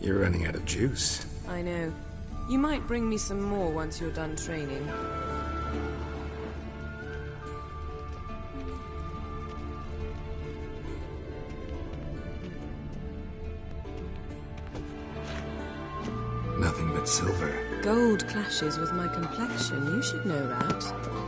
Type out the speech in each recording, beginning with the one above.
You're running out of juice. I know. You might bring me some more once you're done training. Nothing but silver. Gold clashes with my complexion. You should know that.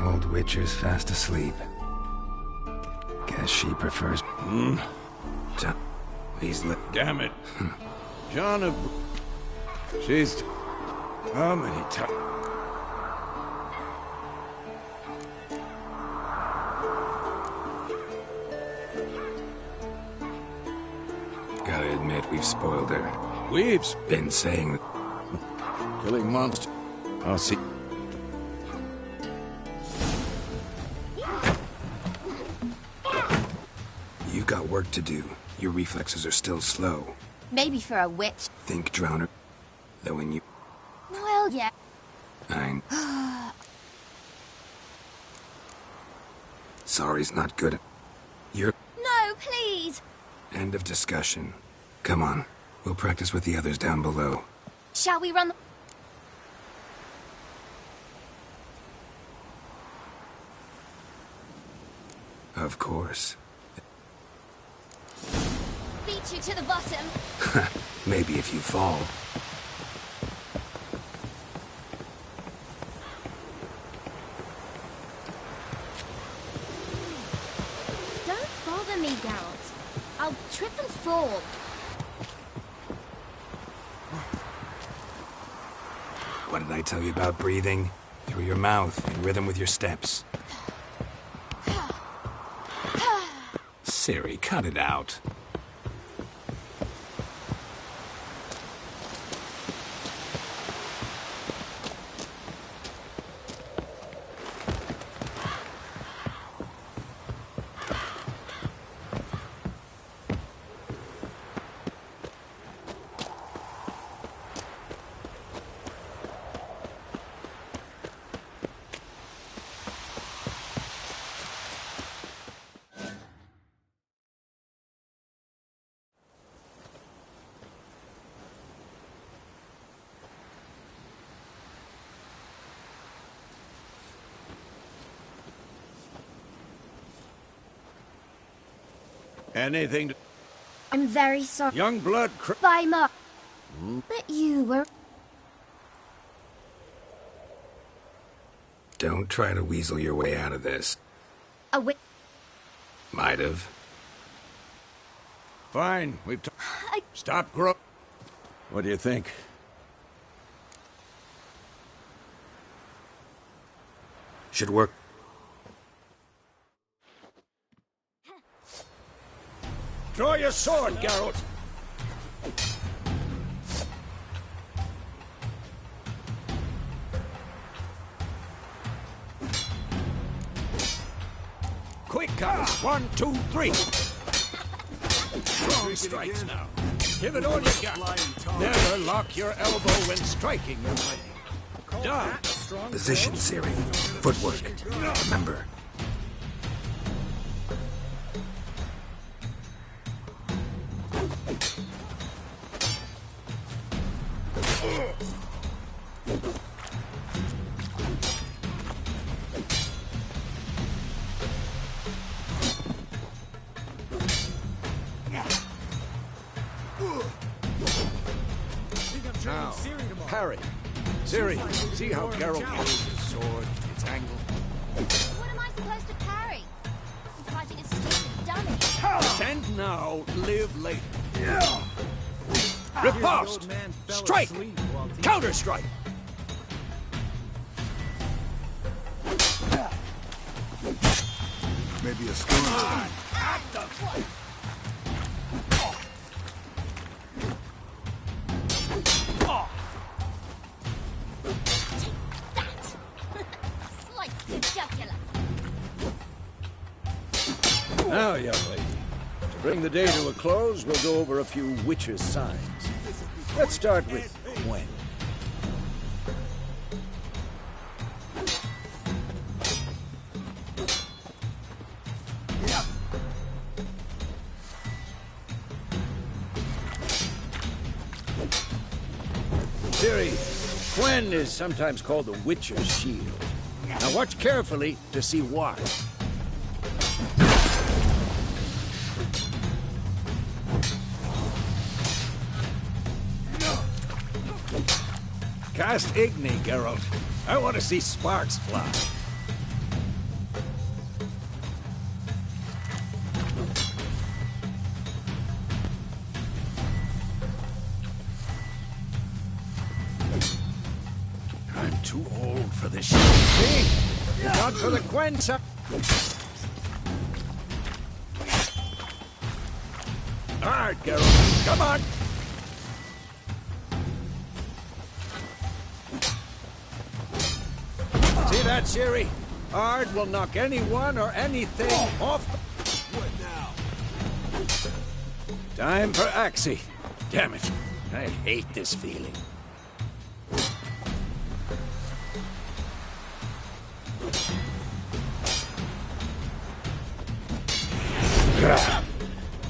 Old Witcher's fast asleep. Guess she prefers... These Damn it. John of... She's... How many times... Gotta admit, we've spoiled her. We've Been saying that... killing monster. I'll see. You got work to do. Your reflexes are still slow. Maybe for a witch. Think drowner. Though when you... Well, yeah. Sorry's not good. You're... No, please. End of discussion. Come on. We'll practice with the others down below. Shall we run the... Of course. Beat you to the bottom. Maybe if you fall. Don't bother me, Geralt. I'll trip and fall. What did I tell you about breathing? Through your mouth, in rhythm with your steps. Ciri, cut it out. Anything to... I'm very sorry. Young blood... Bye, Mark. But you were... Don't try to weasel your way out of this. a witch. Might have. Fine, we've... Stop What do you think? Should work. Draw your sword, Geralt! Quick, guys! 1, 2, 3! Strong strikes now. Give it all you got. Never lock your elbow when striking your lady. Down. Position, Ciri. Footwork. Remember. Now, parry. Ciri, see how Geralt uses his sword? tangle. What am I supposed to parry? I'm fighting a stupid dummy. Stand now, live later. Riposte! Strike! Counter-strike! Maybe a score. That! Slice the jugular. Now, young lady, to bring the day to a close, we'll go over a few witches' signs. Let's start with Gwen. Ciri, Gwen is sometimes called the Witcher's Shield. Now watch carefully to see why. Cast Igni, Geralt. I want to see sparks fly. I'm too old for this shit. See? Not for the Gwen. All right, Geralt. Come on. See that, Ciri? Ard will knock anyone or anything off. What now? Time for Axii. Damn it. I hate this feeling.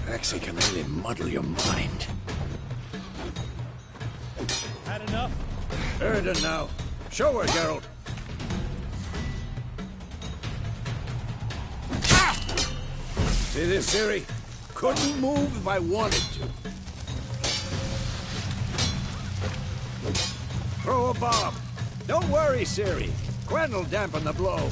Axii can really muddle your mind. Had enough? Heard it now. Show her, Geralt. See this, Ciri? Couldn't move if I wanted to. Throw a bomb. Don't worry, Ciri. Gwen will dampen the blow.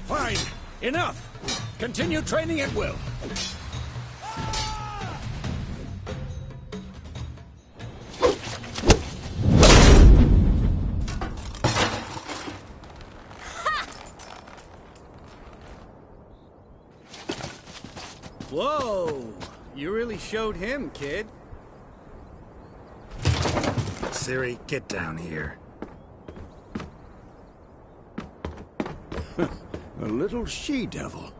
Fine. Enough. Continue training at will. Whoa! You really showed him, kid. Ciri, get down here. A little she-devil.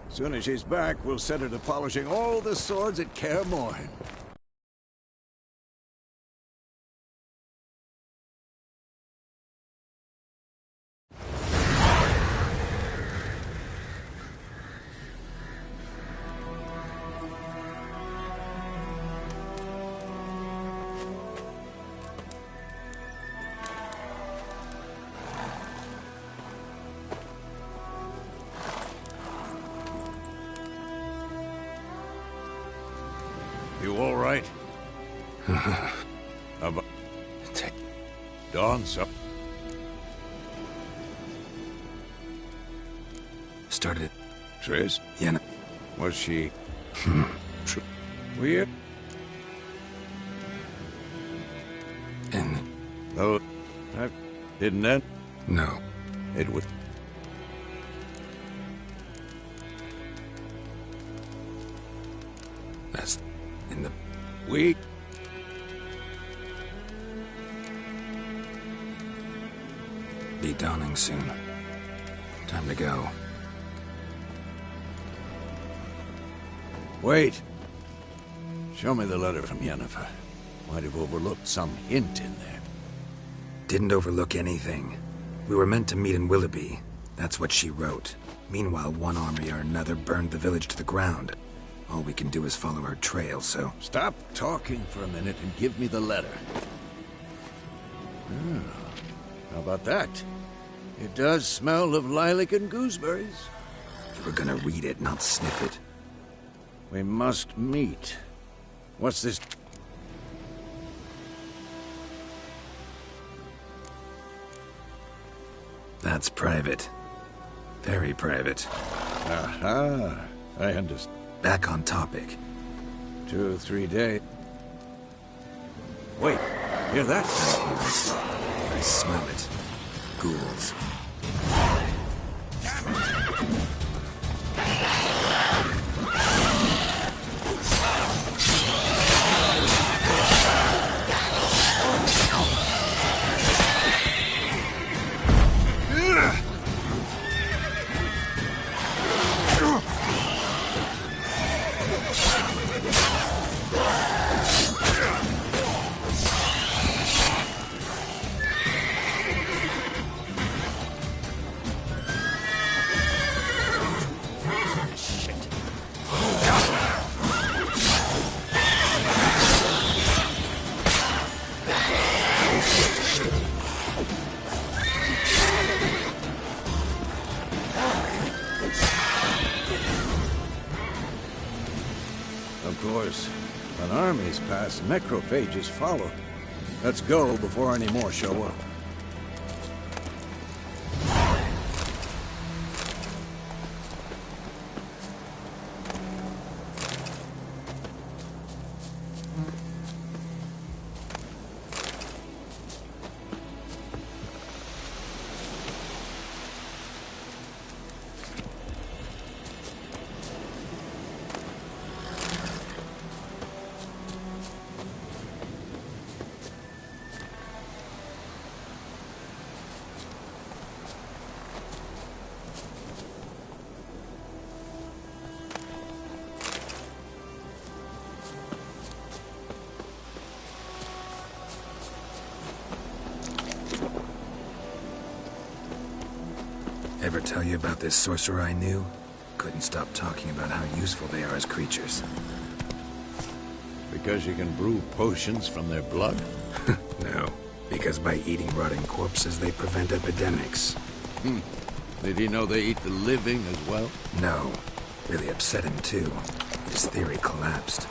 Soon as she's back, we'll set her to polishing all the swords at Kaer Morhen. You all right? About Dawn's up. Started it. Triss? Yenna. Was she... Weird? And... Oh, I didn't end. no. It was... That's in the... We... Be dawning soon. Time to go. Wait. Show me the letter from Yennefer. Might have overlooked some hint in there. Didn't overlook anything. We were meant to meet in Willoughby. That's what she wrote. Meanwhile, one army or another burned the village to the ground. All we can do is follow her trail, so... Stop talking for a minute and give me the letter. How about that? It does smell of lilac and gooseberries. You were gonna read it, not sniff it. We must meet. What's this? That's private. Very private. Aha. I understand. Back on topic. 2 or 3 days. Wait. Hear that? I smell it. Ghouls. Of course, when armies pass, necrophages follow. Let's go before any more show up. Ever tell you about this sorcerer I knew? Couldn't stop talking about how useful they are as creatures. Because you can brew potions from their blood? No, because by eating rotting corpses, they prevent epidemics. Did he know they eat the living as well? No. Really upset him, too. His theory collapsed.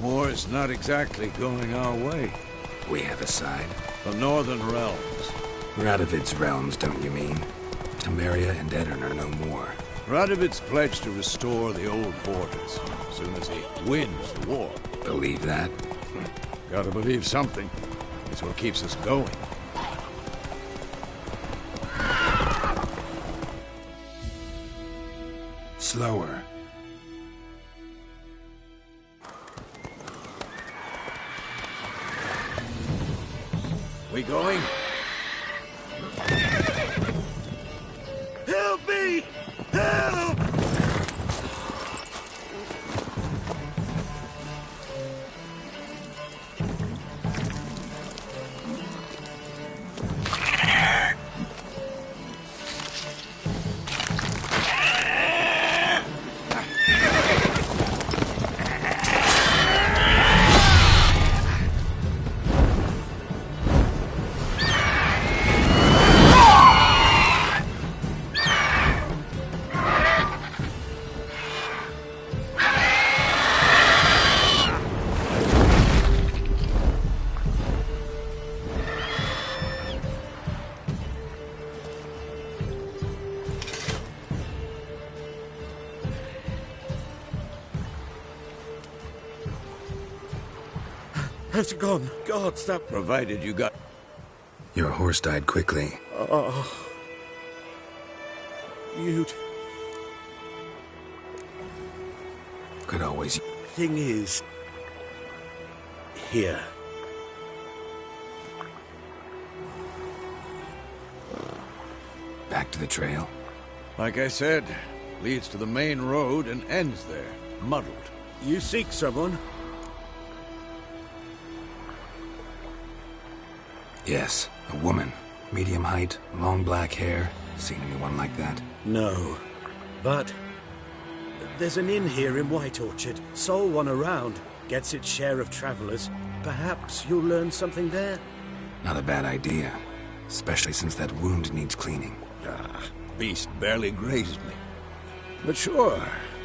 War's not exactly going our way. We have a side. The Northern Realms. Radovid's realms, don't you mean? Temeria and Edirn are no more. Radovid's pledged to restore the old borders as soon as he wins the war. Believe that? Gotta believe something. It's what keeps us going. Slower. We going? Help me! Help! It's gone. God, stop. Provided you got... Your horse died quickly. Oh. You'd... Could always... Thing is... Here. Back to the trail? Like I said, leads to the main road and ends there, muddled. You seek someone? Yes, a woman. Medium height, long black hair. Seen anyone like that? No. But... there's an inn here in White Orchard. Sole one around. Gets its share of travelers. Perhaps you'll learn something there? Not a bad idea. Especially since that wound needs cleaning. Ah, beast barely grazed me. But sure,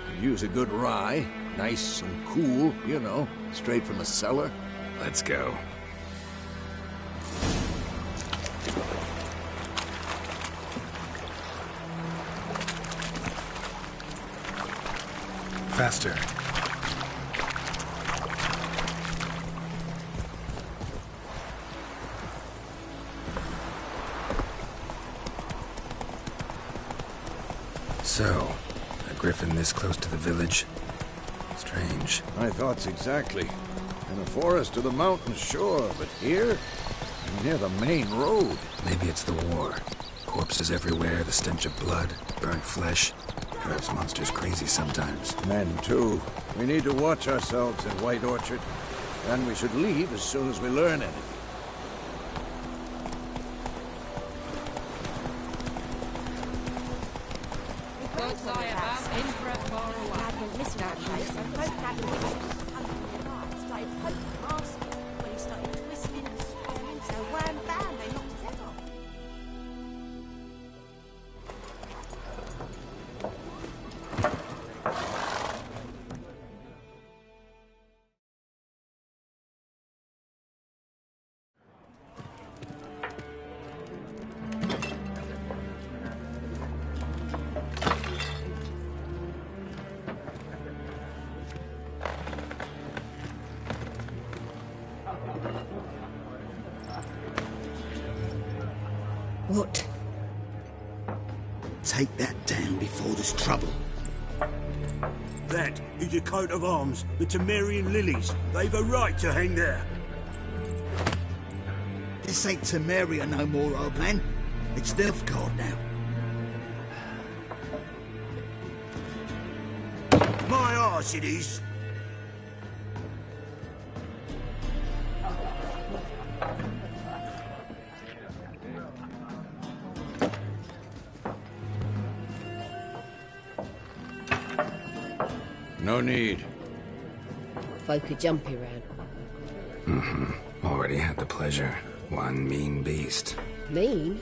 could use a good rye. Nice and cool, you know, straight from the cellar. Let's go. Faster. So, a griffin this close to the village? Strange. My thoughts exactly. In the forest or the mountains, sure, but here? Near the main road. Maybe it's the war. Corpses everywhere, the stench of blood, burnt flesh. Drives monsters crazy sometimes. Men, too. We need to watch ourselves in White Orchard. And we should leave as soon as we learn anything. What? Take that down before there's trouble. That is a coat of arms, the Temerian lilies. They've a right to hang there. This ain't Temeria no more, old man. It's Nilfgaard now. My arse it is. No need. Folk are jumpy round. Already had the pleasure. One mean beast. Mean?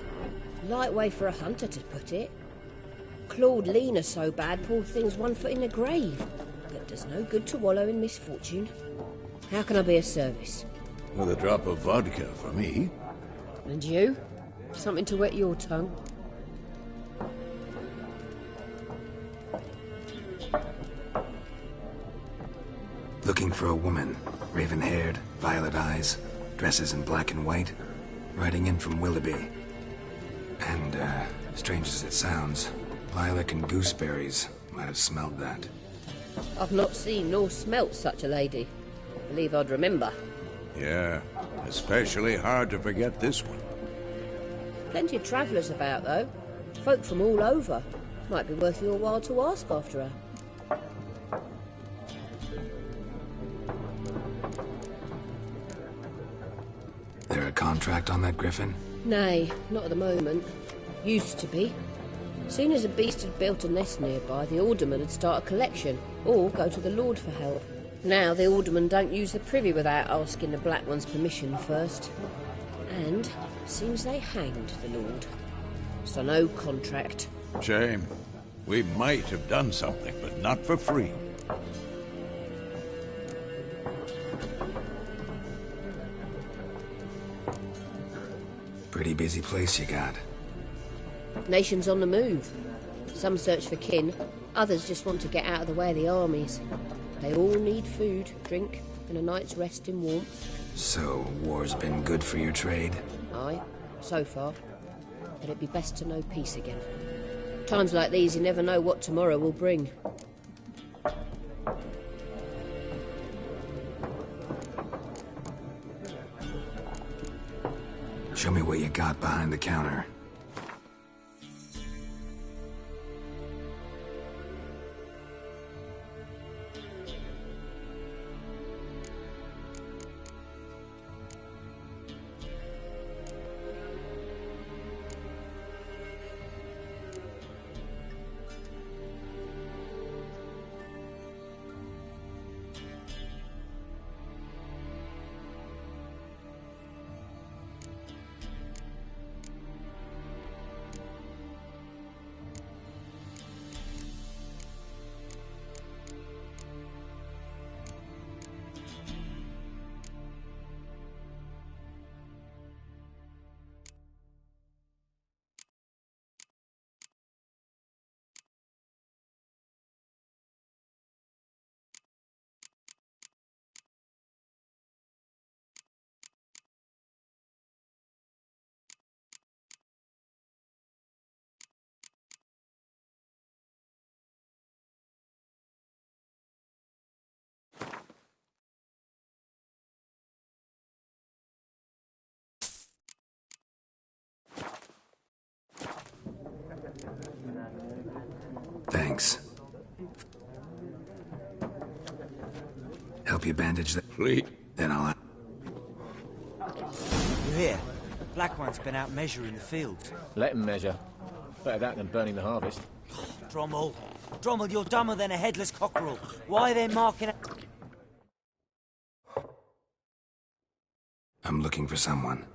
Light way for a hunter to put it. Clawed Lena so bad, poor thing's 1 foot in the grave. But does no good to wallow in misfortune. How can I be of service? With a drop of vodka for me. And you? Something to wet your tongue? Looking for a woman. Raven-haired, violet eyes, dresses in black and white. Riding in from Willoughby. And, strange as it sounds, lilac and gooseberries might have smelled that. I've not seen nor smelt such a lady. Believe I'd remember. Yeah, especially hard to forget this one. Plenty of travellers about, though. Folk from all over. Might be worth your while to ask after her. There a contract on that griffin? Nay, not at the moment. Used to be. Soon as a beast had built a nest nearby, the alderman would start a collection, or go to the Lord for help. Now the alderman don't use the privy without asking the Black One's permission first. And seems they hanged the Lord. So no contract. Shame. We might have done something, but not for free. Pretty busy place you got. Nations on the move. Some search for kin, others just want to get out of the way of the armies. They all need food, drink, and a night's rest in warmth. So, war's been good for your trade? Aye. so far. But it'd be best to know peace again. Times like these, you never know what tomorrow will bring. Show me what you got behind the counter. Thanks. Help you bandage the... Please. Then I'll... You hear? Black One's been out measuring the fields. Let him measure. Better that than burning the harvest. Drommel. Drommel, you're dumber than a headless cockerel. Why are they marking... I'm looking for someone.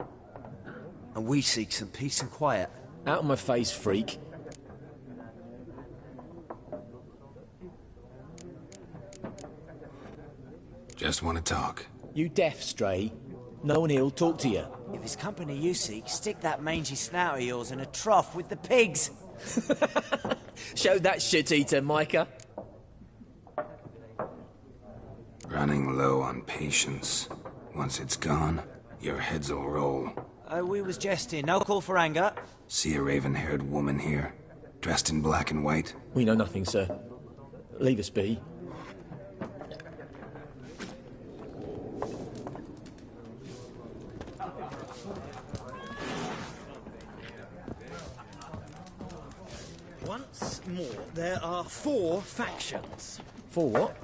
And we seek some peace and quiet. Out of my face, freak. Just want to talk. You deaf, Stray? No one here'll talk to you. If it's company you seek, stick that mangy snout of yours in a trough with the pigs. Show that shit-eater, Micah. Running low on patience. Once it's gone, your heads will roll. We was jesting. No call for anger. See a raven-haired woman here, dressed in black and white? We know nothing, sir. Leave us be. Once more, there are 4 factions. For what?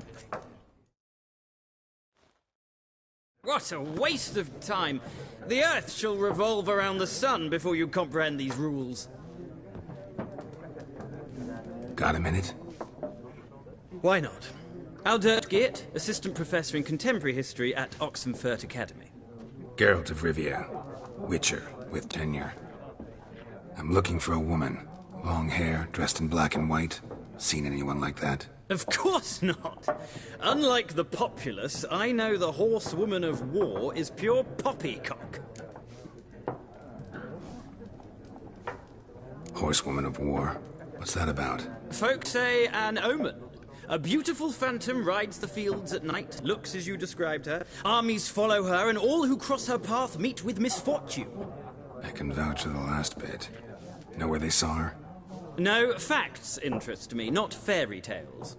What a waste of time. The Earth shall revolve around the sun before you comprehend these rules. Got a minute? Why not? Aldert Geert, Assistant Professor in Contemporary History at Oxenfurt Academy. Geralt of Rivia. Witcher, with tenure. I'm looking for a woman. Long hair, dressed in black and white. Seen anyone like that? Of course not. Unlike the populace, I know the horsewoman of war is pure poppycock. Horsewoman of war? What's that about? Folk say an omen. A beautiful phantom rides the fields at night, looks as you described her. Armies follow her, and all who cross her path meet with misfortune. I can vouch for the last bit. Know where they saw her? No, facts interest me, not fairy tales.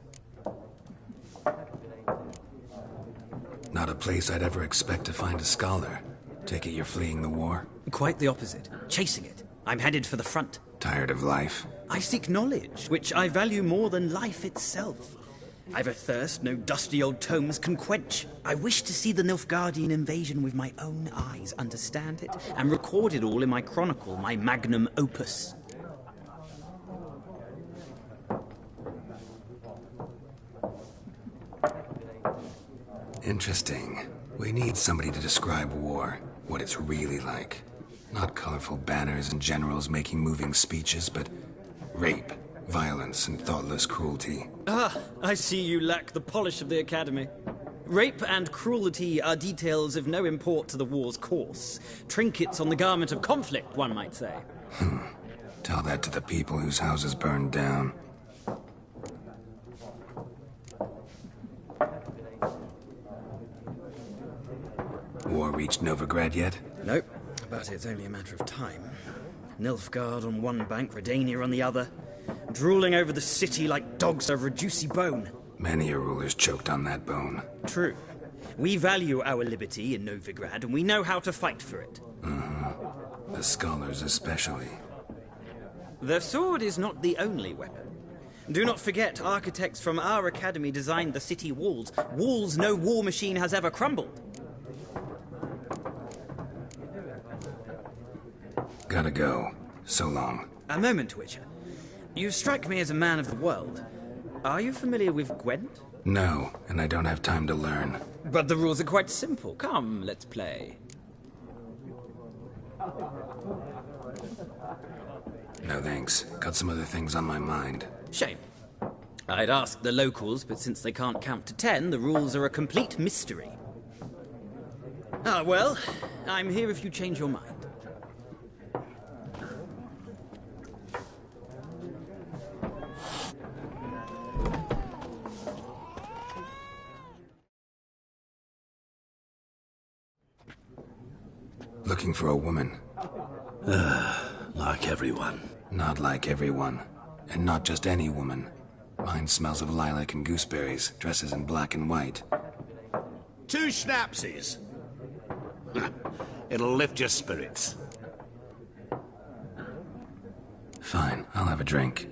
Not a place I'd ever expect to find a scholar. Take it you're fleeing the war? Quite the opposite. Chasing it. I'm headed for the front. Tired of life? I seek knowledge, which I value more than life itself. I've a thirst no dusty old tomes can quench. I wish to see the Nilfgaardian invasion with my own eyes, understand it, and record it all in my chronicle, my magnum opus. Interesting. We need somebody to describe war, what it's really like. Not colorful banners and generals making moving speeches, but rape, violence, and thoughtless cruelty. Ah, I see you lack the polish of the Academy. Rape and cruelty are details of no import to the war's course. Trinkets on the garment of conflict, one might say. Tell that to the people whose houses burned down. War reached Novigrad yet? Nope. But it's only a matter of time. Nilfgaard on one bank, Redania on the other, drooling over the city like dogs over a juicy bone. Many a ruler's choked on that bone. True. We value our liberty in Novigrad, and we know how to fight for it. The scholars especially. The sword is not the only weapon. Do not forget, architects from our academy designed the city walls. Walls no war machine has ever crumbled. Gotta go. So long. A moment, Witcher. You strike me as a man of the world. Are you familiar with Gwent? No, and I don't have time to learn. But the rules are quite simple. Come, let's play. No thanks. Got some other things on my mind. Shame. I'd ask the locals, but since they can't count to 10, the rules are a complete mystery. Ah, well, I'm here if you change your mind. Looking for a woman. Like everyone. Not like everyone. And not just any woman. Mine smells of lilac and gooseberries, dresses in black and white. 2 schnapsies. It'll lift your spirits. Fine, I'll have a drink.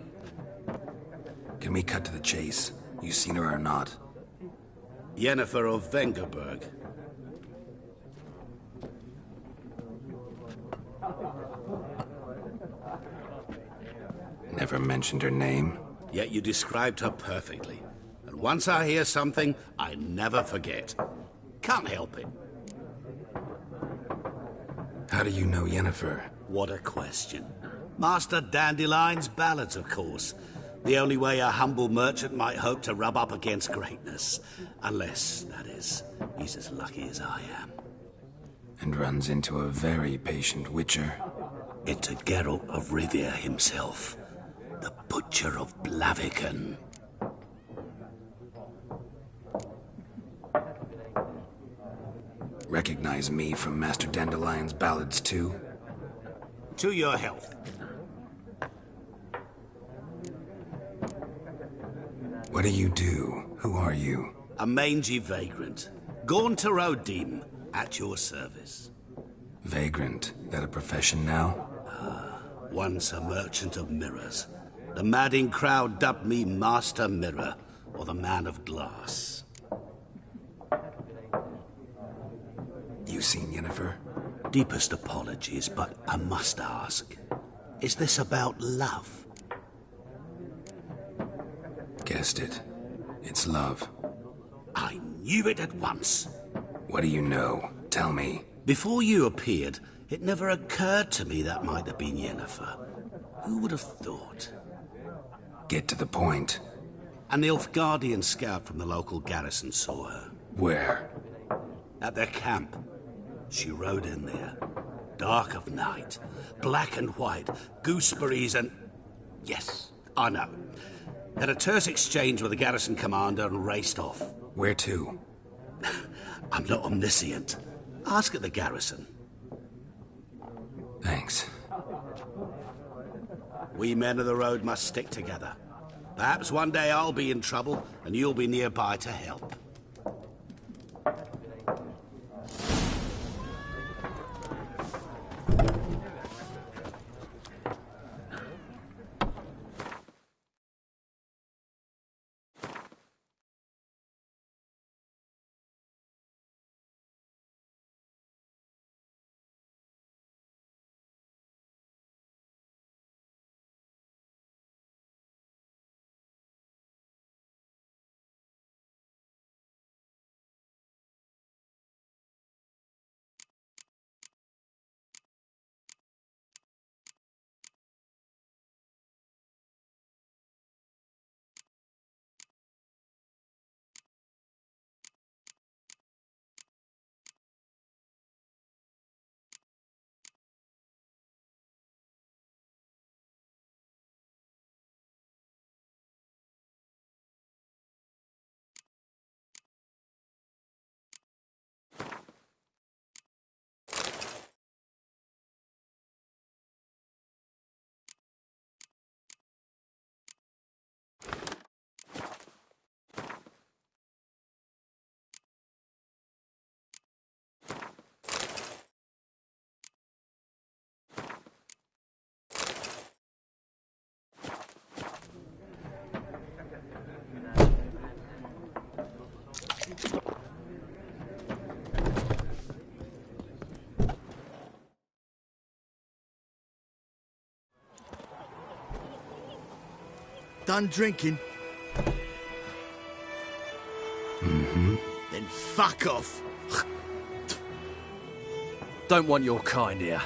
Can we cut to the chase? You seen her or not? Yennefer of Vengerberg. Never mentioned her name. Yet you described her perfectly. And once I hear something, I never forget. Can't help it. How do you know Yennefer? What a question. Master Dandelion's ballads, of course. The only way a humble merchant might hope to rub up against greatness. Unless, that is, he's as lucky as I am. And runs into a very patient witcher. Into Geralt of Rivia himself. The Butcher of Blaviken. Recognize me from Master Dandelion's ballads too? To your health. What do you do? Who are you? A mangy vagrant. Gaunter O'Dim, at your service. Vagrant. That a profession now? Once a merchant of mirrors. The madding crowd dubbed me Master Mirror, or the Man of Glass. You seen Yennefer? Deepest apologies, but I must ask. Is this about love? Guessed it. It's love. I knew it at once. What do you know? Tell me. Before you appeared, it never occurred to me that might have been Yennefer. Who would have thought? Get to the point. An Nilfgaardian scout from the local garrison saw her. Where? At their camp. She rode in there. Dark of night. Black and white. Gooseberries and... Yes, I know. Had a terse exchange with the garrison commander and raced off. Where to? I'm not omniscient. Ask at the garrison. Thanks. We men of the road must stick together. Perhaps one day I'll be in trouble and you'll be nearby to help. done drinking? Mm-hmm. Then fuck off. Don't want your kind here.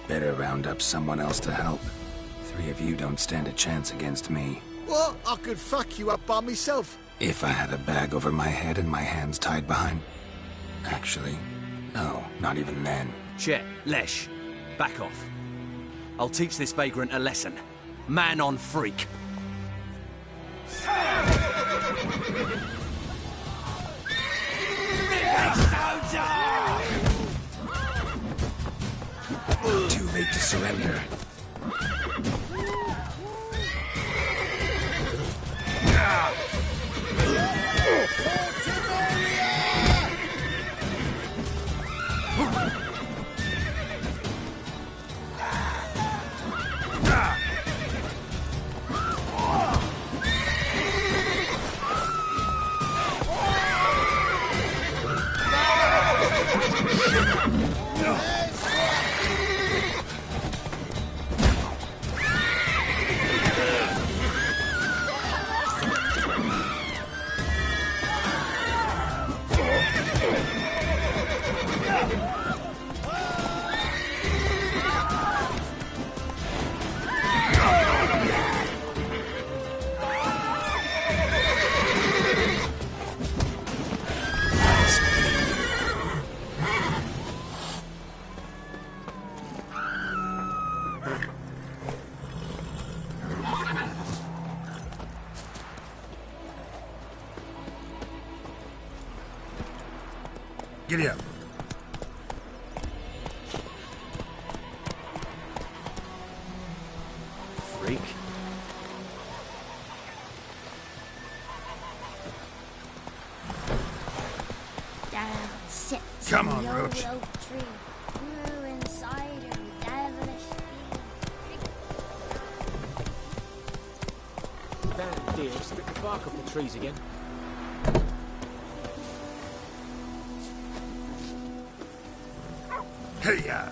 Better round up someone else to help. 3 of you don't stand a chance against me. What? I could fuck you up by myself. If I had a bag over my head and my hands tied behind... Actually, no, not even then. Chet, Lesh, back off. I'll teach this vagrant a lesson. Man on freak. Too late to surrender. Giddy up. Freak. Down sits Come in on, the Roach. old oak tree. Grew inside a devilish Damn deer, split the bark off the trees again. Hey-ya!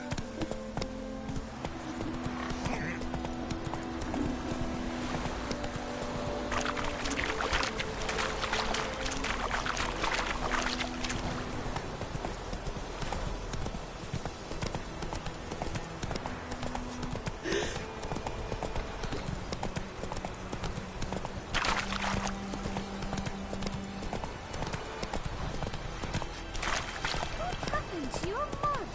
happened to your mother?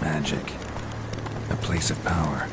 Magic. A place of power.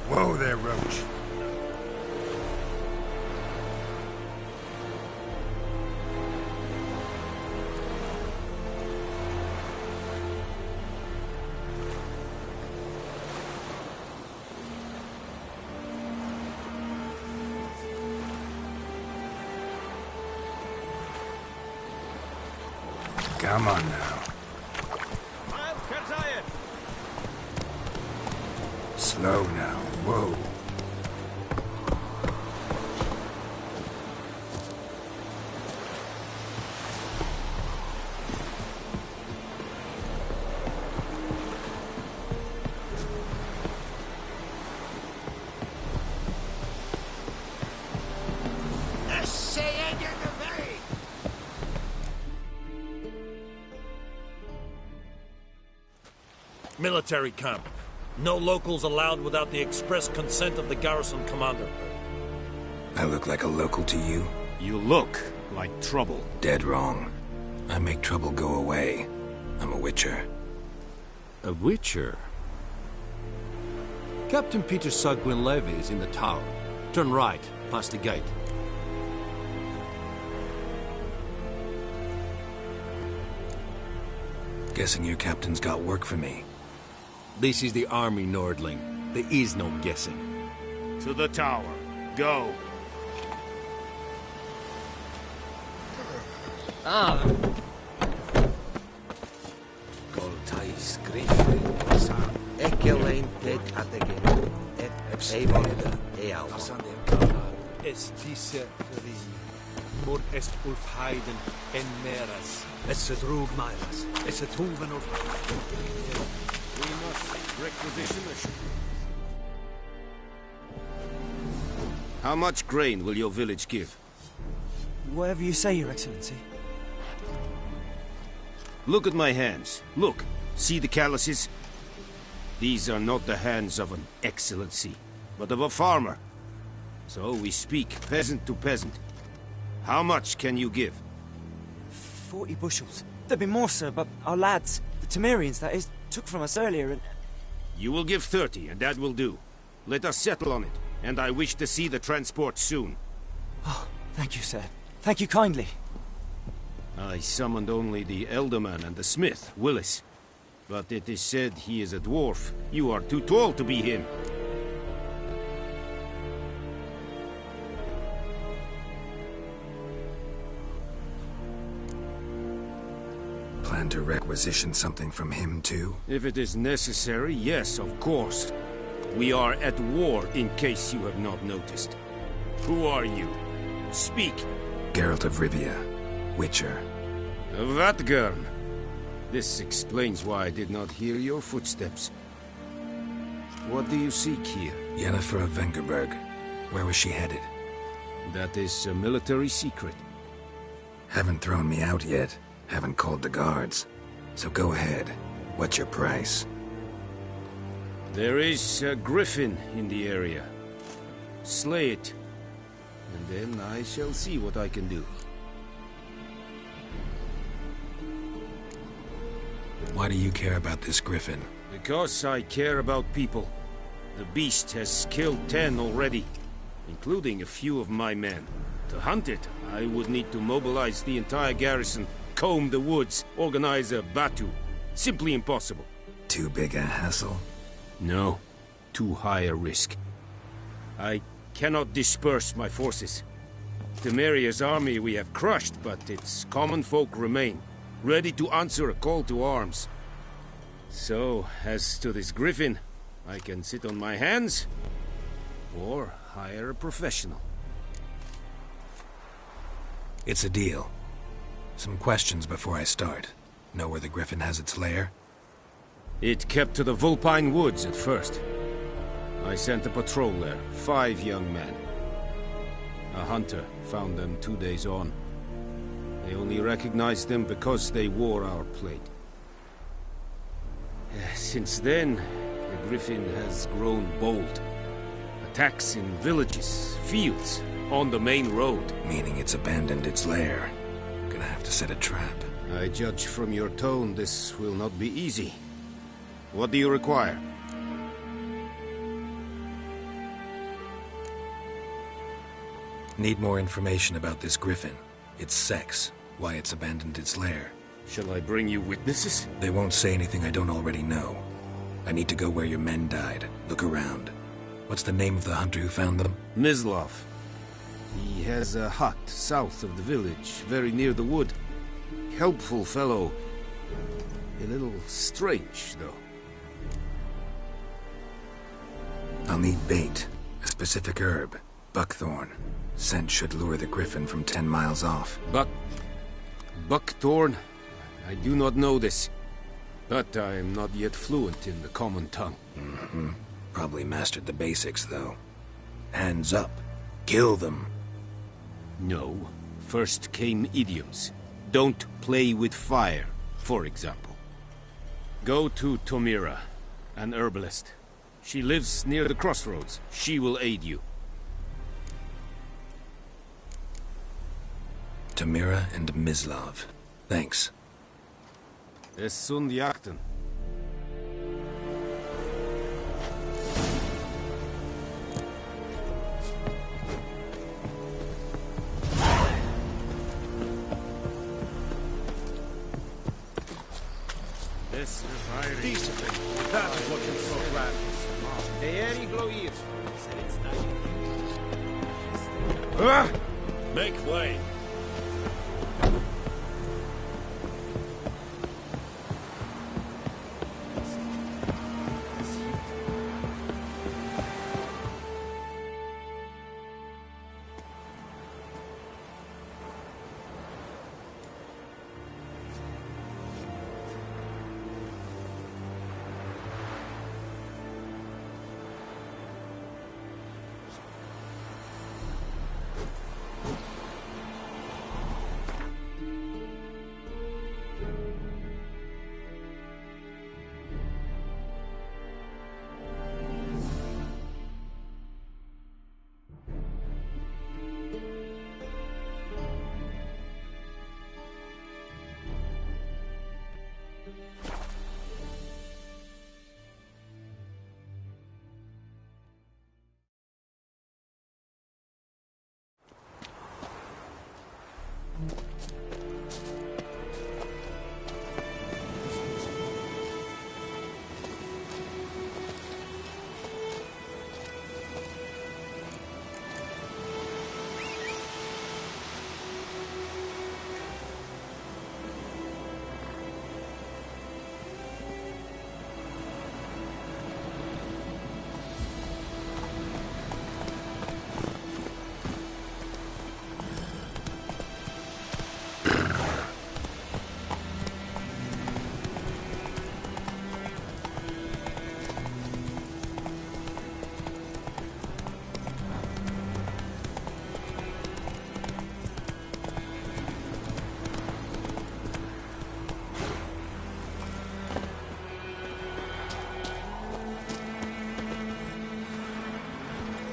Whoa there, Roach. Come on now. Slow now. Whoa. Military camp. No locals allowed without the express consent of the garrison commander. I look like a local to you? You look like trouble. Dead wrong. I make trouble go away. I'm a witcher. A witcher? Captain Peter Saar Gwynleve is in the tower. Turn right, past the gate. Guessing your captain's got work for me. This is the army, Nordling. There is no guessing. To the tower. Go. Goltais Griffin, Sam Ekelain Ted Ategen, et Eivonda, Ealva. Es diese Verin. Mur est Ulf Heiden en Meras. Es het Rug Milas. Es het Hoven of... We must requisition a ship. How much grain will your village give? Whatever you say, Your Excellency. Look at my hands. Look. See the calluses? These are not the hands of an excellency, but of a farmer. So we speak peasant to peasant. How much can you give? 40 bushels. There'd be more, sir, but our lads, the Temerians, that is, took from us earlier and... You will give 30, and that will do. Let us settle on it, and I wish to see the transport soon. Oh, thank you, sir. Thank you kindly. I summoned only the Elderman and the smith, Willis. But it is said he is a dwarf. You are too tall to be him. Plan to requisition something from him, too? If it is necessary, yes, of course. We are at war, in case you have not noticed. Who are you? Speak. Geralt of Rivia, Witcher. Vatgern. This explains why I did not hear your footsteps. What do you seek here? Yennefer of Vengerberg. Where was she headed? That is a military secret. Haven't thrown me out yet. Haven't called the guards. So go ahead. What's your price? There is a griffin in the area. Slay it. And then I shall see what I can do. Why do you care about this griffin? Because I care about people. The beast has killed 10 already, including a few of my men. To hunt it, I would need to mobilize the entire garrison, comb the woods, organize a batu. Simply impossible. Too big a hassle? No. Too high a risk. I cannot disperse my forces. Temeria's army we have crushed, but its common folk remain, ready to answer a call to arms. So, as to this griffin, I can sit on my hands, or hire a professional. It's a deal. Some questions before I start. Know where the griffin has its lair? It kept to the Vulpine Woods at first. I sent a patrol there, 5 young men. A hunter found them 2 days on. They only recognized them because they wore our plate. Since then, the griffin has grown bold. Attacks in villages, fields, on the main road. Meaning it's abandoned its lair. Gonna have to set a trap. I judge from your tone this will not be easy. What do you require? Need more information about this griffin. Its sex, why it's abandoned its lair. Shall I bring you witnesses? They won't say anything I don't already know. I need to go where your men died. Look around. What's the name of the hunter who found them? Mislav. He has a hut south of the village, very near the wood. helpful fellow. A little strange, though. I'll need bait. A specific herb. Buckthorn. Scent should lure the griffin from 10 miles off. Buckthorn? I do not know this. But I am not yet fluent in the common tongue. Mm-hmm. Probably mastered the basics, though. Hands up. Kill them. No. First came idioms. Don't play with fire, for example. Go to Tomira, an herbalist. She lives near the crossroads. She will aid you. Tomira and Mislav. Thanks. Es sunt jachten. Discipline. That is what you proclaim. Eeri gloir. Make way.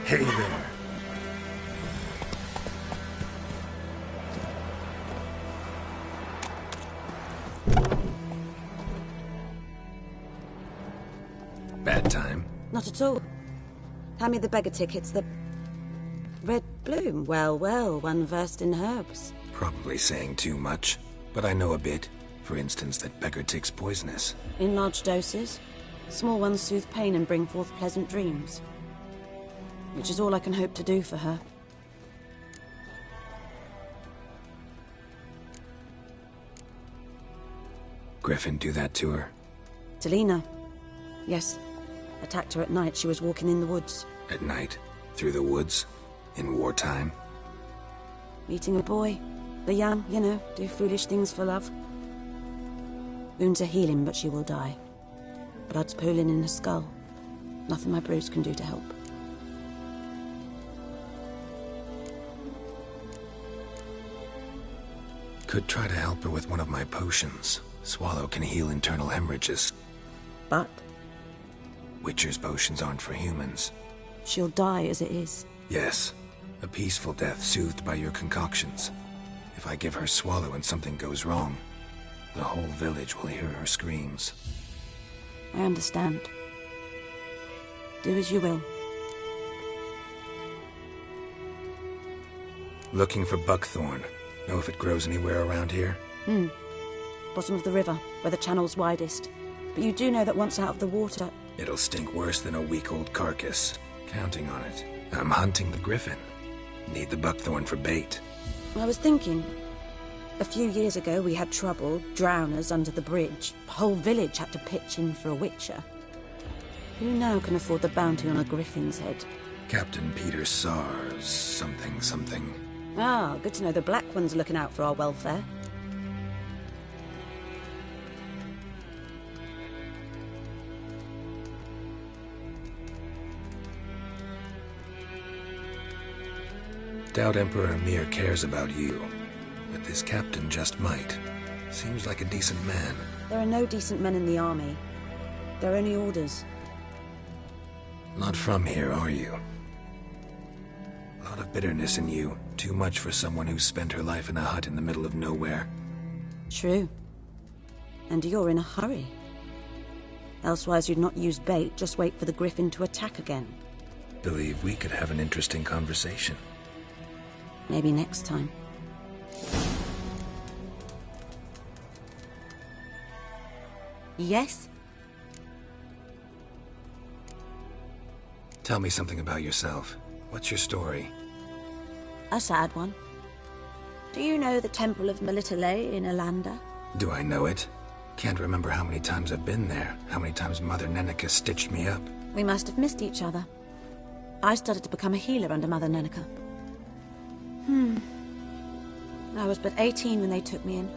Hey there. Bad time? Not at all. Hand me the beggar tickets, the... Red Bloom. Well, well, one versed in herbs. Probably saying too much, but I know a bit. For instance, that beggar tick's poisonous. In large doses. Small ones soothe pain and bring forth pleasant dreams. Which is all I can hope to do for her. Griffin do that to her? Talina. Yes. Attacked her at night. She was walking in the woods. At night? Through the woods? In wartime? Meeting a boy. The young, you know, do foolish things for love. Wounds are healing, but she will die. Blood's pooling in her skull. Nothing my brews can do to help. Could try to help her with one of my potions. Swallow can heal internal hemorrhages. But? Witcher's potions aren't for humans. She'll die as it is. Yes. A peaceful death soothed by your concoctions. If I give her Swallow and something goes wrong, the whole village will hear her screams. I understand. Do as you will. Looking for buckthorn. Know if it grows anywhere around here? Bottom of the river, where the channel's widest. But you do know that once out of the water... It'll stink worse than a week-old carcass. Counting on it. I'm hunting the griffin. Need the buckthorn for bait. I was thinking... A few years ago we had trouble, drowners under the bridge. The whole village had to pitch in for a witcher. Who now can afford the bounty on a griffin's head? Captain Peter Sars, something. Ah, good to know the Black One's looking out for our welfare. Doubt Emperor Emir cares about you, but this captain just might. Seems like a decent man. There are no decent men in the army. There are only orders. Not from here, are you? A lot of bitterness in you. Too much for someone who spent her life in a hut in the middle of nowhere. True. And you're in a hurry. Elsewise you'd not use bait, just wait for the griffin to attack again. Believe we could have an interesting conversation. Maybe next time. Yes? Tell me something about yourself. What's your story? A sad one. Do you know the Temple of Melitele in Alanda? Do I know it? Can't remember how many times I've been there, how many times Mother Neneka stitched me up. We must have missed each other. I started to become a healer under Mother Neneka. I was but 18 when they took me in.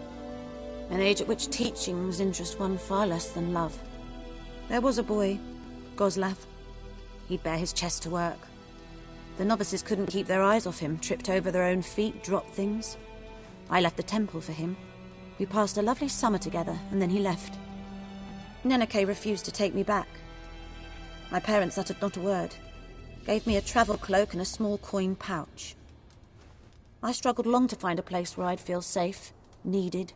An age at which teachings interest one far less than love. There was a boy, Goslav. He'd bare his chest to work. The novices couldn't keep their eyes off him, tripped over their own feet, dropped things. I left the temple for him. We passed a lovely summer together, and then he left. Neneke refused to take me back. My parents uttered not a word. Gave me a travel cloak and a small coin pouch. I struggled long to find a place where I'd feel safe, needed,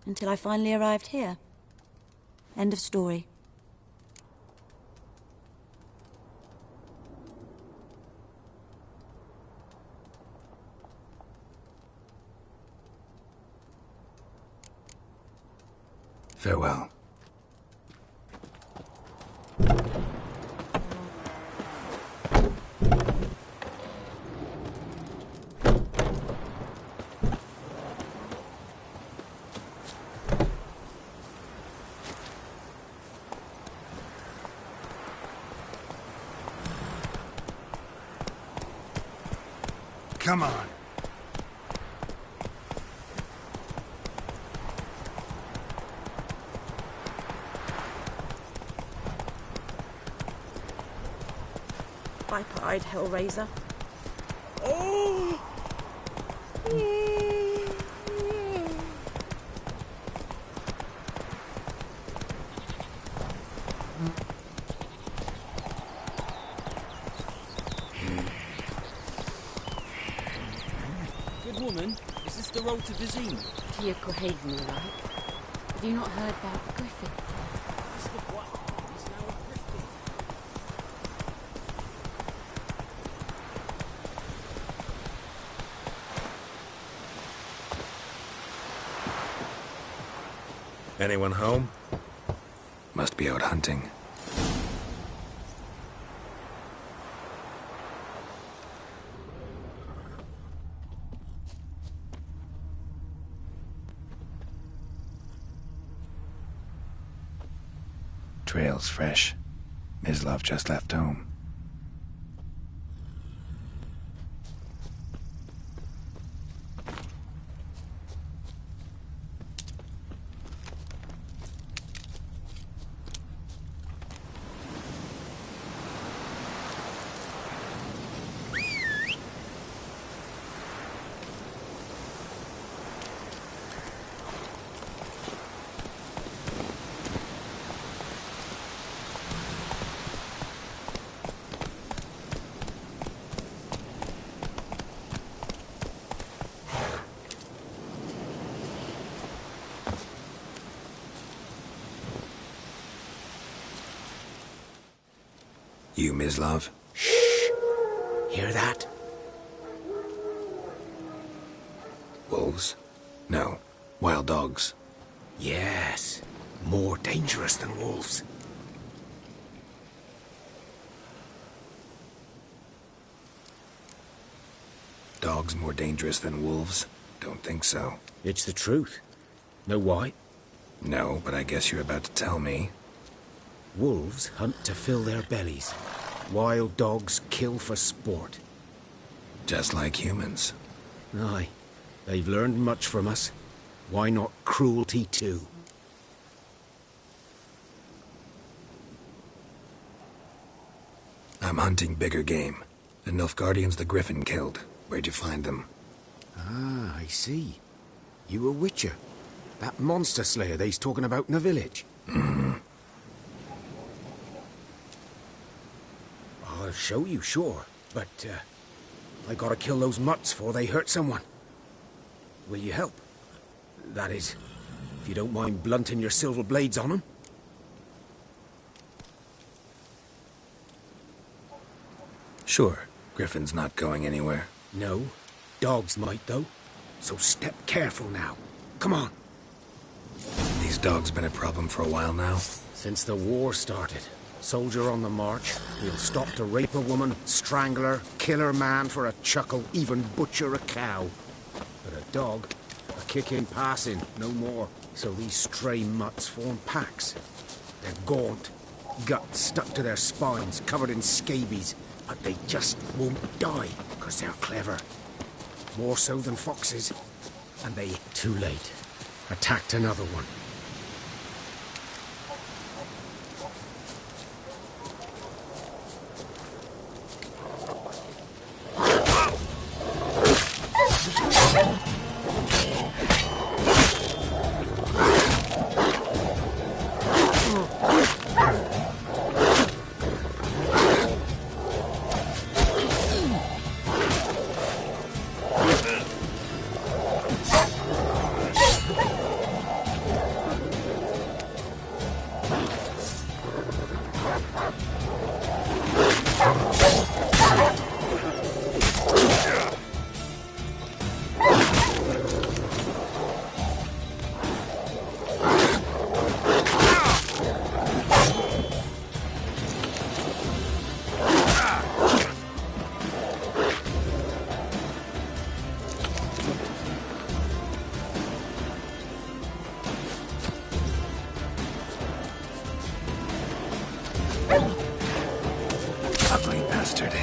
until I finally arrived here. End of story. Farewell. Come on. Viper-eyed Hellraiser. Good woman, is this the road to Vizima? To your Cohaven, all right? Have you not heard about the griffin? It's the what? He's now a griffin. Anyone home? Must be out hunting. Trail's fresh. Mislav just left home. You, Mislav? Shh! Hear that? Wolves? No. Wild dogs. Yes. More dangerous than wolves. Dogs more dangerous than wolves? Don't think so. It's the truth. Know why? No, but I guess you're about to tell me. Wolves hunt to fill their bellies. Wild dogs kill for sport. Just like humans. Aye. They've learned much from us. Why not cruelty too? I'm hunting bigger game. The Nilfgaardians the Griffin killed. Where'd you find them? Ah, I see. You a witcher. That monster slayer they's talking about in the village. Mm-hmm. I'll show you, sure. But, I gotta kill those mutts before they hurt someone. Will you help? That is, if you don't mind blunting your silver blades on them. Sure. Griffin's not going anywhere. No. Dogs might, though. So step careful now. Come on. These dogs been a problem for a while now? Since the war started. Soldier on the march. He'll stop to rape a woman, strangle her, kill her man for a chuckle, even butcher a cow. But a dog, a kick in passing, no more. So these stray mutts form packs. They're gaunt, guts stuck to their spines, covered in scabies. But they just won't die, because they're clever. More so than foxes. And they, too late, attacked another one. Ugly bastard.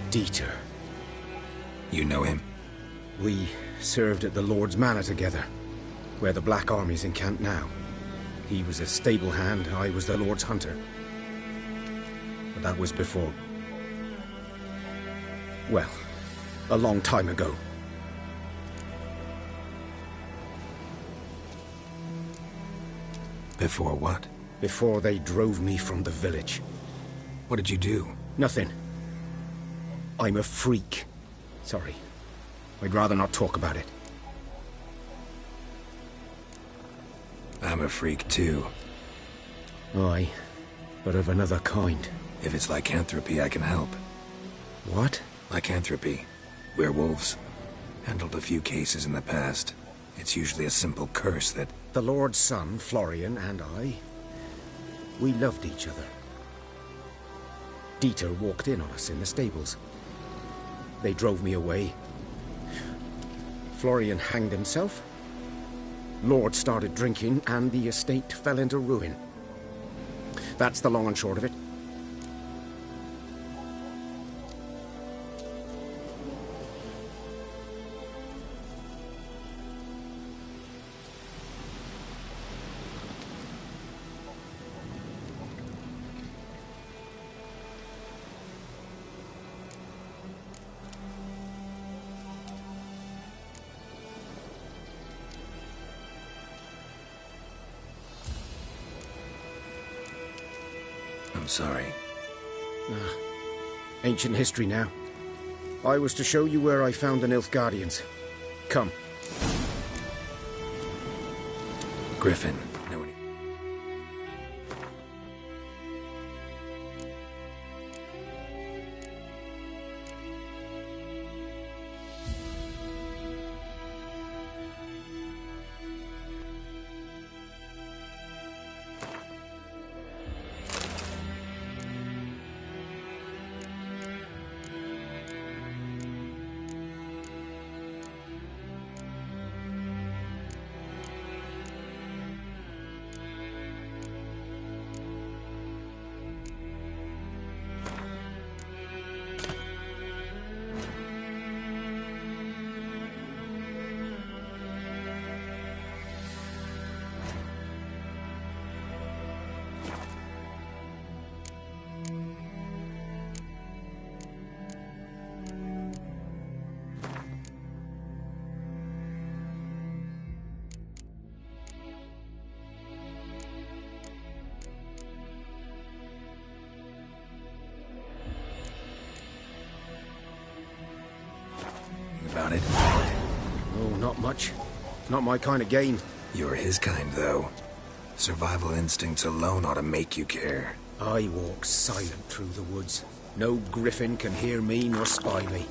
Dieter. You know him? We served at the Lord's Manor together, where the Black Army's encamped now. He was a stable hand, I was the Lord's hunter. But that was before... well, a long time ago. Before what? Before they drove me from the village. What did you do? Nothing. I'm a freak. Sorry. I'd rather not talk about it. I'm a freak too. Aye, but of another kind. If it's lycanthropy, I can help. What? Lycanthropy. Werewolves. Handled a few cases in the past. It's usually a simple curse that... The Lord's son, Florian, and I... we loved each other. Dieter walked in on us in the stables. They drove me away. Florian hanged himself. Lord started drinking, and the estate fell into ruin. That's the long and short of it. I'm sorry. Ancient history now. I was to show you where I found the Nilfgaardians. Come. Griffin. No one... About it? Oh, not much. Not my kind of game. You're his kind, though. Survival instincts alone ought to make you care. I walk silent through the woods. No griffin can hear me nor spy me.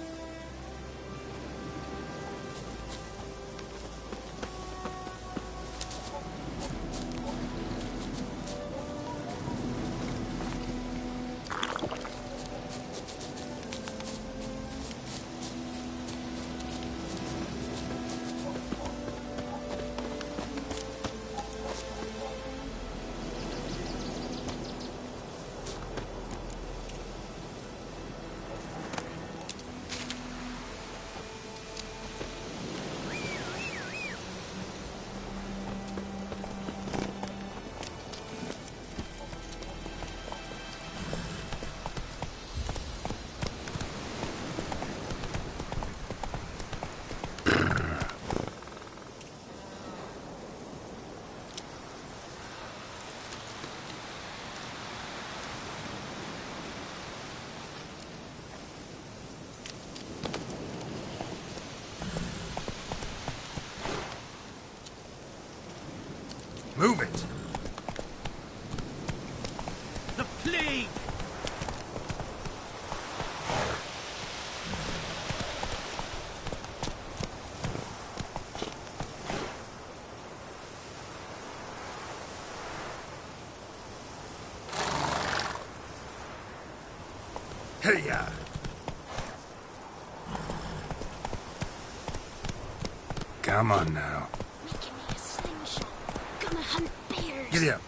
Move it! The plague! Hey-ya! Come on now. Gonna hunt bears. Giddy up.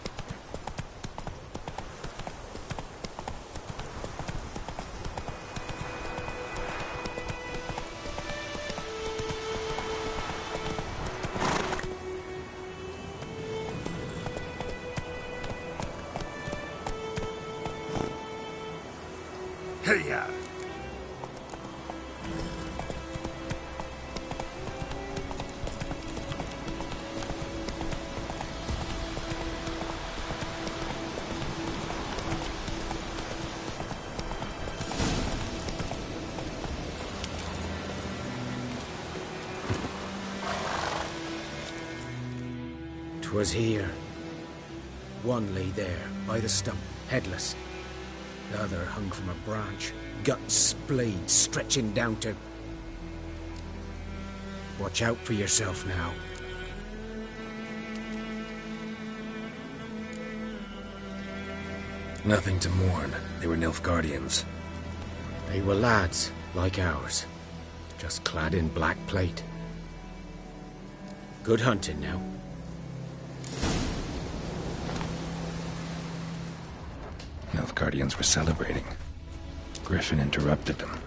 Hey-ya! 'Twas here. One lay there, by the stump, headless. The other hung from a branch, guts splayed, stretching down to... Watch out for yourself now. Nothing to mourn. They were Nilfgaardians. They were lads, like ours, just clad in black plate. Good hunting now. Nilfgaardians were celebrating. Griffin interrupted them.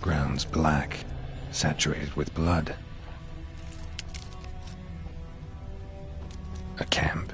Ground's black, saturated with blood. A camp.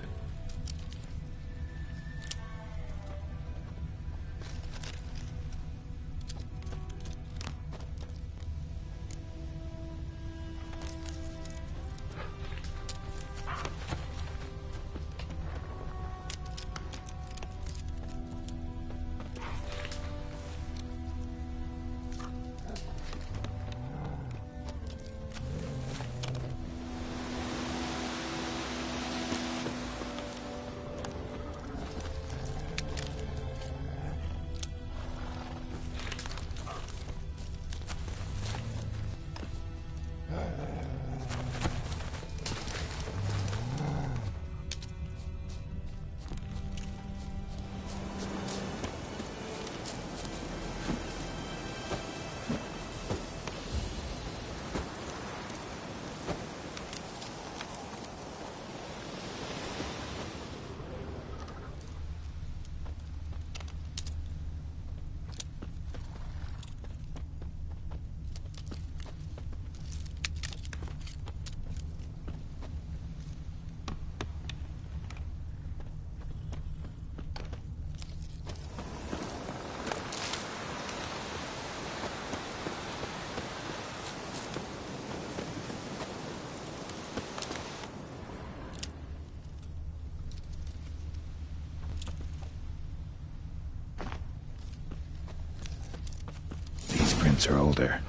Are older,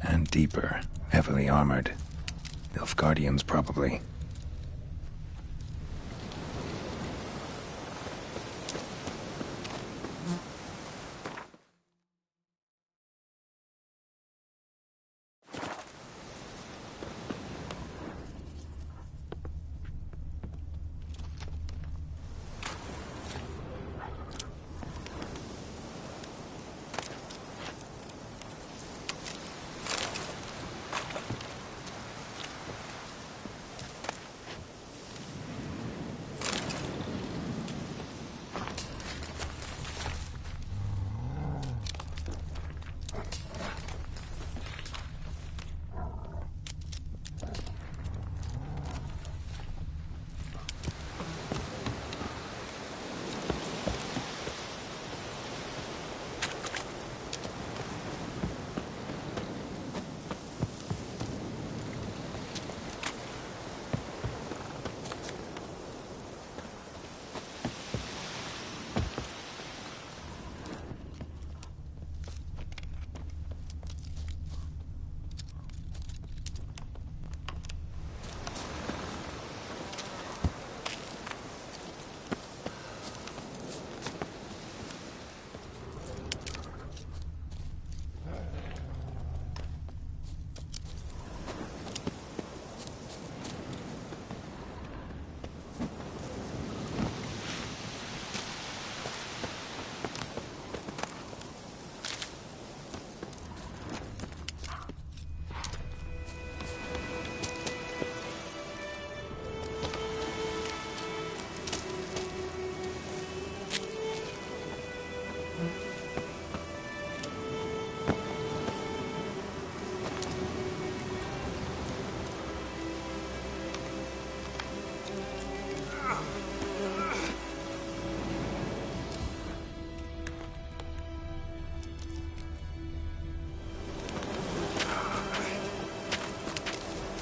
and deeper, heavily armored. Nilfgaardians, probably.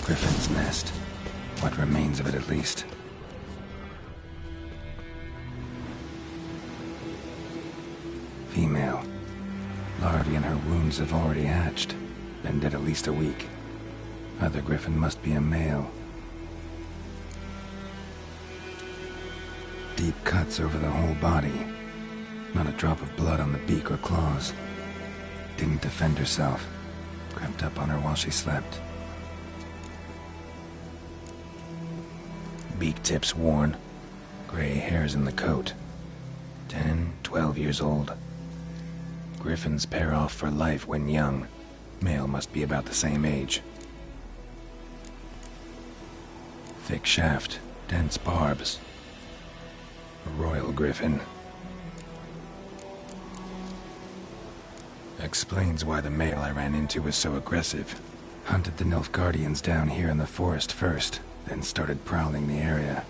Griffin's nest. What remains of it, at least. Female. Larvae in her wounds have already hatched. Been dead at least a week. Other Griffin must be a male. Deep cuts over the whole body. Not a drop of blood on the beak or claws. Didn't defend herself. Crept up on her while she slept. Beak tips worn. Gray hairs in the coat. 10, 12 years old. Griffins pair off for life when young. Male must be about the same age. Thick shaft, dense barbs. A royal griffin. Explains why the male I ran into was so aggressive. Hunted the Nilfgaardians down here in the forest first, then started prowling the area.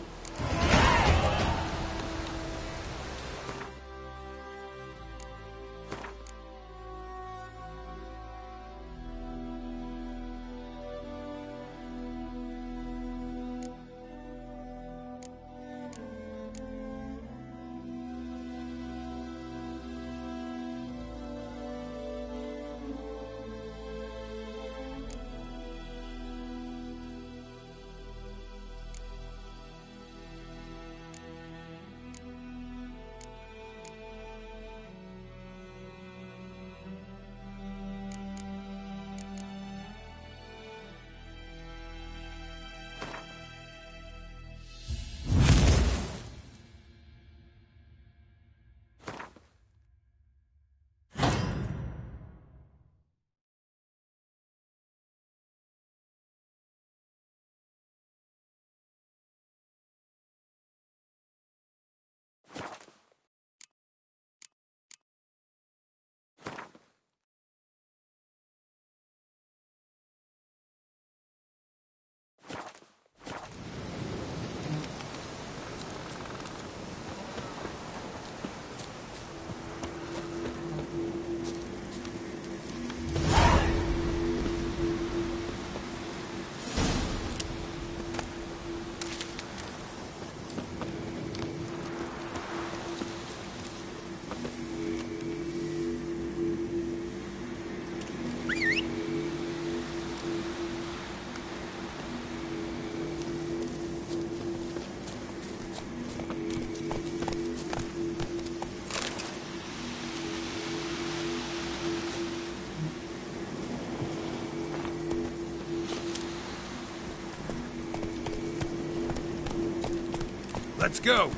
Let's go!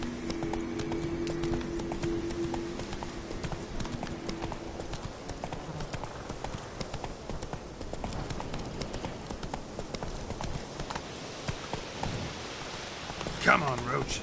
Come on, Roach.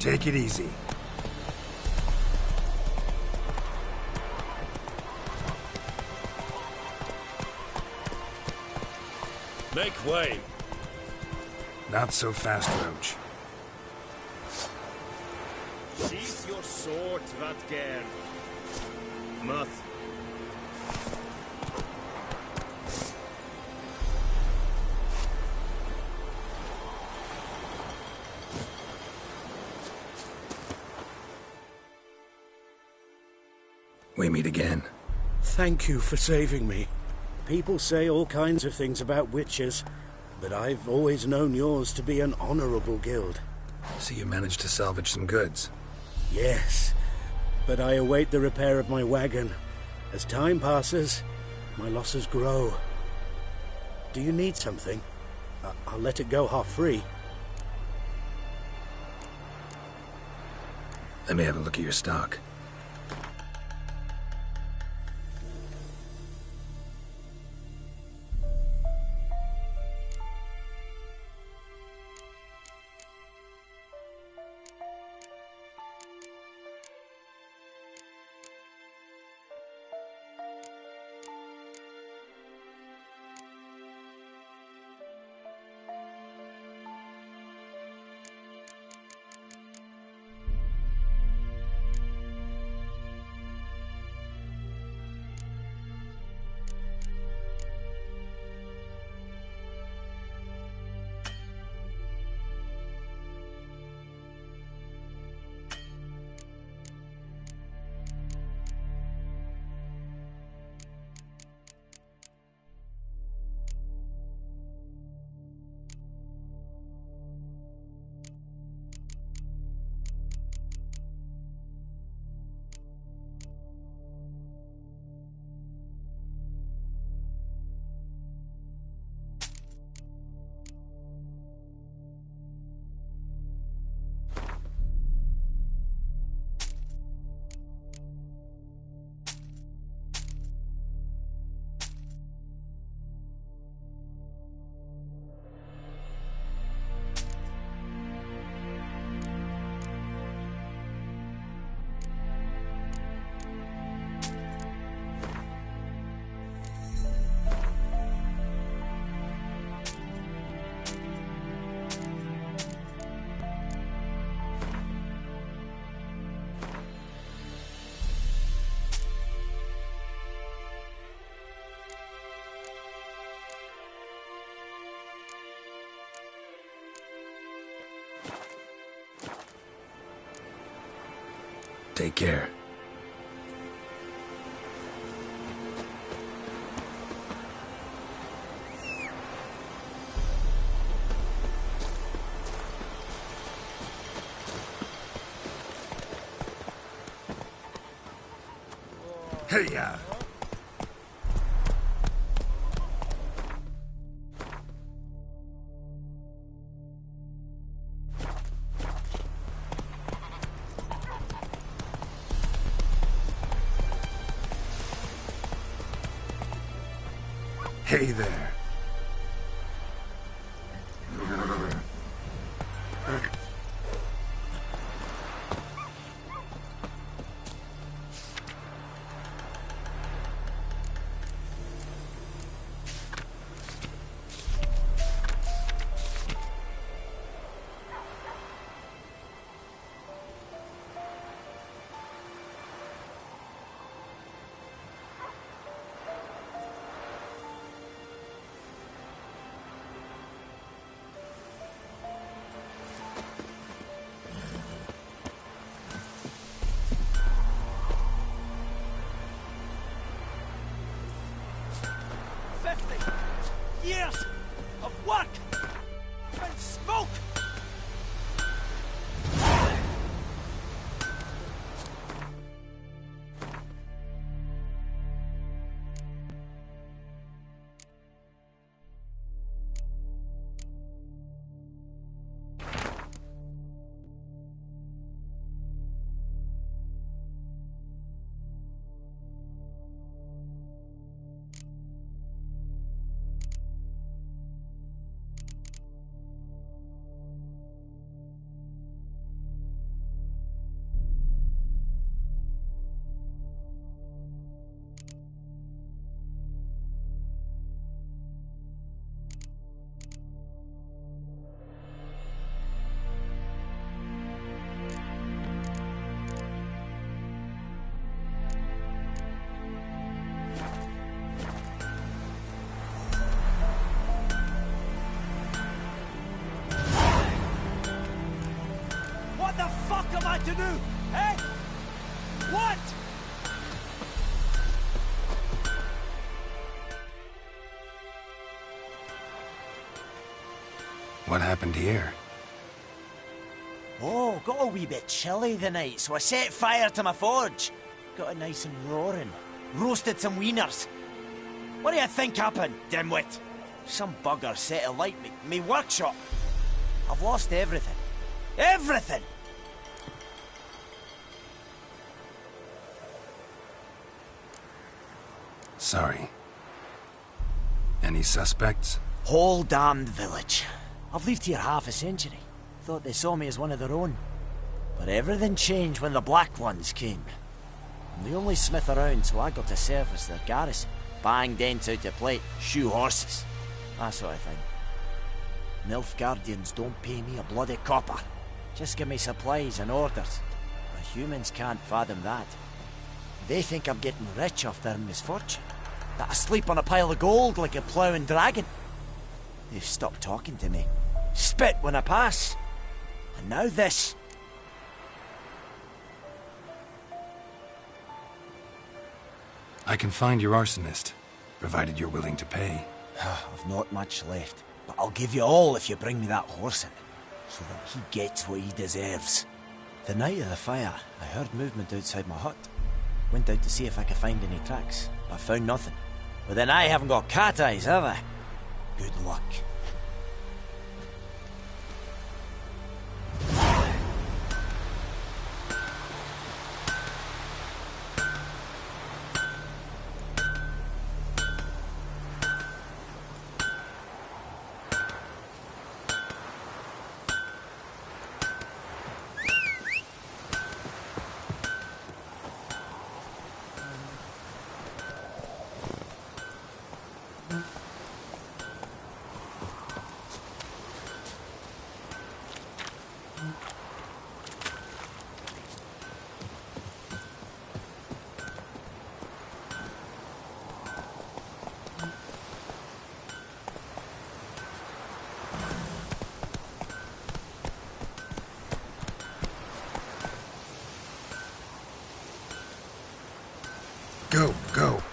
Take it easy. Make way. Not so fast, Roach. Sheath your sword, Vatgern. Muth. We meet again. Thank you for saving me. People say all kinds of things about witches, but I've always known yours to be an honorable guild. So you managed to salvage some goods? Yes, but I await the repair of my wagon. As time passes, my losses grow. Do you need something? I'll let it go half-free. Let me have a look at your stock. Take care. Hey-ya! Hey there. Years of work and smoke! What happened here? Oh, got a wee bit chilly the night, so I set fire to my forge. Got it nice and roaring. Roasted some wieners. What do you think happened, dimwit? Some bugger set alight me workshop. I've lost everything. Everything! Sorry. Any suspects? Whole damned village. I've lived here half a century. Thought they saw me as one of their own. But everything changed when the Black Ones came. I'm the only smith around, so I got to service their garrison. Bang dents out to plate, shoe horses. That sort of thing. Nilfgaardians don't pay me a bloody copper. Just give me supplies and orders. But humans can't fathom that. They think I'm getting rich off their misfortune. That I sleep on a pile of gold like a ploughing dragon. They've stopped talking to me. Spit when I pass. And now this. I can find your arsonist, provided you're willing to pay. I've not much left, but I'll give you all if you bring me that horse in, so that he gets what he deserves. The night of the fire, I heard movement outside my hut. Went out to see if I could find any tracks, but found nothing. But then I haven't got cat eyes, have I? Good luck. Go, go.